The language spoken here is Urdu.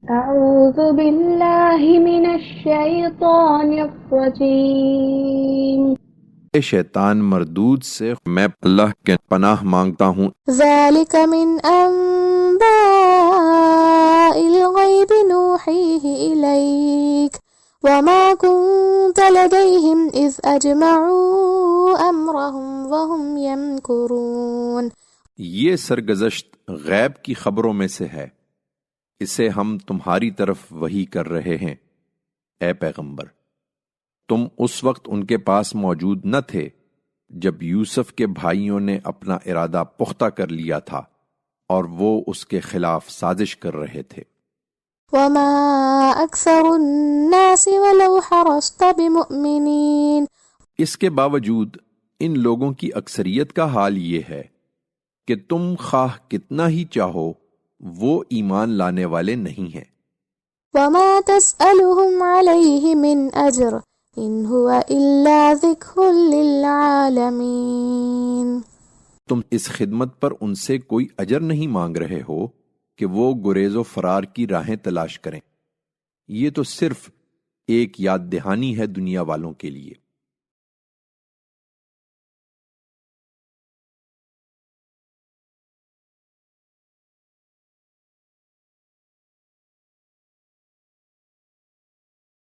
أعوذ بالله من الشيطان الرجيم شیطان مردود سے میں اللہ کے پناہ مانگتا ہوں۔ ذلك من أنباء الغيب نوحيه إليك وما كنت لديهم إذ أجمعوا أمرهم وهم يمكرون۔ یہ سرگزشت غیب کی خبروں میں سے ہے، اسے ہم تمہاری طرف وحی کر رہے ہیں۔ اے پیغمبر، تم اس وقت ان کے پاس موجود نہ تھے جب یوسف کے بھائیوں نے اپنا ارادہ پختہ کر لیا تھا اور وہ اس کے خلاف سازش کر رہے تھے۔ وما أكثر الناس ولو حرصت بمؤمنين۔ اس کے باوجود ان لوگوں کی اکثریت کا حال یہ ہے کہ تم خواہ کتنا ہی چاہو وہ ایمان لانے والے نہیں ہیں۔ وما تسألهم عليه من أجر إن هو إلا ذكر للعالمين۔ تم اس خدمت پر ان سے کوئی اجر نہیں مانگ رہے ہو کہ وہ گریز و فرار کی راہیں تلاش کریں، یہ تو صرف ایک یاد دہانی ہے دنیا والوں کے لیے۔